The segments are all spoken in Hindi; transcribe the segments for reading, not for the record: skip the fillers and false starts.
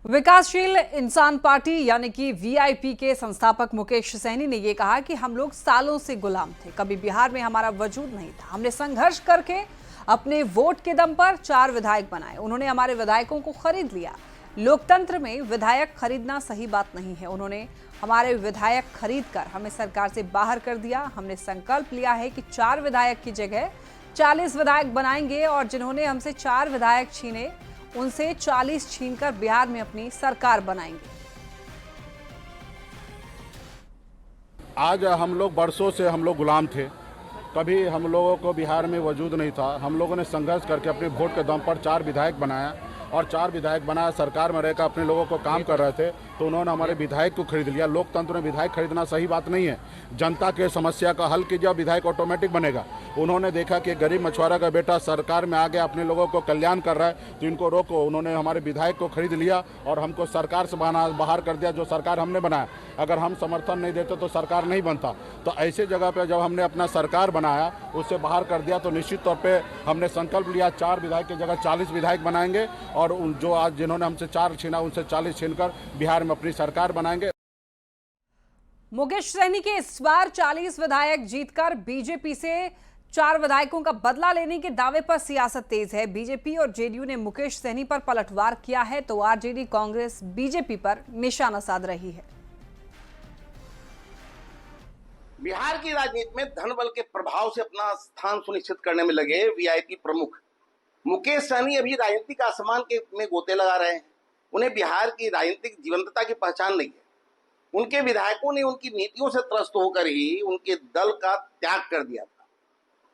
विकासशील इंसान पार्टी यानी कि वीआईपी के संस्थापक मुकेश सहनी ने यह कहा कि हम लोग सालों से गुलाम थे, कभी बिहार में हमारा वजूद नहीं था। हमने संघर्ष करके अपने वोट के दम पर 4 विधायक बनाए। उन्होंने हमारे विधायकों को खरीद लिया। लोकतंत्र में विधायक खरीदना सही बात नहीं है। उन्होंने हमारे विधायक खरीद कर हमें सरकार से बाहर कर दिया। हमने संकल्प लिया है कि 4 विधायक की जगह 40 विधायक बनाएंगे और जिन्होंने हमसे 4 विधायक छीने उनसे 40 छीनकर बिहार में अपनी सरकार बनाएंगे। आज हम लोग बरसों से हम लोग गुलाम थे, कभी हम लोगों को बिहार में वजूद नहीं था। हम लोगों ने संघर्ष करके अपने वोट के दम पर 4 विधायक बनाया और 4 विधायक बनाया। सरकार में रहकर अपने लोगों को काम कर रहे थे तो उन्होंने हमारे विधायक को खरीद लिया। लोकतंत्र में विधायक खरीदना सही बात नहीं है। जनता के समस्या का हल कीजिए, विधायक ऑटोमेटिक बनेगा। उन्होंने देखा कि गरीब मछुआरा का बेटा सरकार में आ गया, अपने लोगों को कल्याण कर रहा है तो इनको रोको। उन्होंने हमारे विधायक को खरीद लिया और हमको सरकार से बाहर कर दिया। जो सरकार हमने बनाया, अगर हम समर्थन नहीं देते तो सरकार नहीं बनता। तो ऐसे जगह पे जब हमने अपना सरकार बनाया, उससे बाहर कर दिया, तो निश्चित तौर पे हमने संकल्प लिया 4 विधायक की जगह 40 विधायक बनाएंगे और जो आज जिन्होंने हमसे 4 छीना उनसे 40 छीनकर बिहार में अपनी सरकार बनाएंगे। मुकेश सहनी के इस बार 40 विधायक जीतकर बीजेपी से 4 विधायकों का बदला लेने के दावे पर सियासत तेज है। बीजेपी और जेडीयू ने मुकेश सहनी पर पलटवार किया है तो आरजेडी कांग्रेस बीजेपी पर निशाना साध रही है। बिहार की राजनीति में धन बल के प्रभाव से अपना स्थान सुनिश्चित करने में लगे वीआईपी प्रमुख मुकेश सहनी अभी राजनीतिक आसमान में गोते लगा रहे हैं। उन्हें बिहार की राजनीतिक जीवंतता की पहचान नहीं है। उनके विधायकों ने उनकी नीतियों से त्रस्त होकर ही उनके दल का त्याग कर दिया था।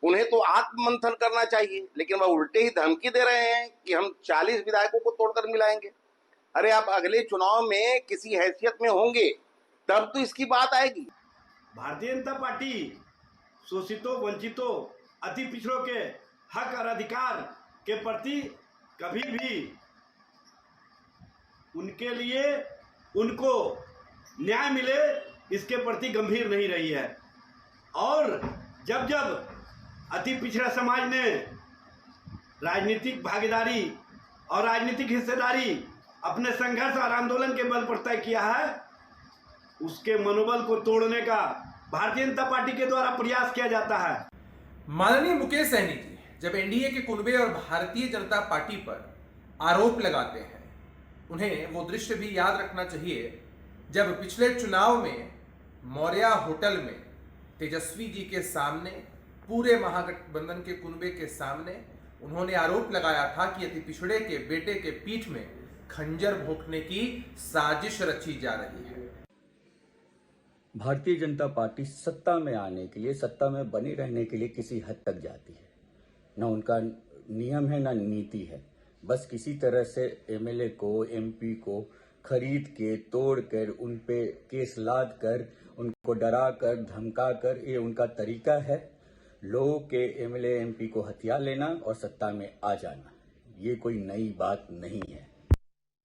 उन्हें तो आत्ममंथन करना चाहिए, लेकिन वह उल्टे ही धमकी दे रहे हैं कि हम 40 विधायकों को तोड़कर मिलाएंगे। अरे आप अगले चुनाव में किसी हैसियत में होंगे तब तो इसकी बात आएगी। भारतीय जनता पार्टी शोषितों, वंचितों, अति पिछड़ों के हक और अधिकार के प्रति कभी भी उनके लिए उनको न्याय मिले इसके प्रति गंभीर नहीं रही है। और जब जब अति पिछड़ा समाज ने राजनीतिक भागीदारी और राजनीतिक हिस्सेदारी अपने संघर्ष और आंदोलन के बल पर तय किया है, उसके मनोबल को तोड़ने का भारतीय जनता पार्टी के द्वारा प्रयास किया जाता है। माननीय मुकेश सहनी जी जब एनडीए के कुनबे और भारतीय जनता पार्टी पर आरोप लगाते हैं, उन्हें वो दृश्य भी याद रखना चाहिए जब पिछले चुनाव में मौर्या होटल में तेजस्वी जी के सामने, पूरे महागठबंधन के कुनबे के सामने उन्होंने आरोप लगाया था कि अति पिछड़े के बेटे के पीठ में खंजर भोंकने की साजिश रची जा रही है। भारतीय जनता पार्टी सत्ता में आने के लिए, सत्ता में बने रहने के लिए किसी हद तक जाती है। न उनका नियम है न नीति है। बस किसी तरह से एमएलए को, एमपी को खरीद के, तोड़ कर, उन पे केस लाद कर, उनको डरा कर, धमका कर, ये उनका तरीका है। लोगों के एमएलए, एमपी को हथियार लेना और सत्ता में आ जाना, ये कोई नई बात नहीं है।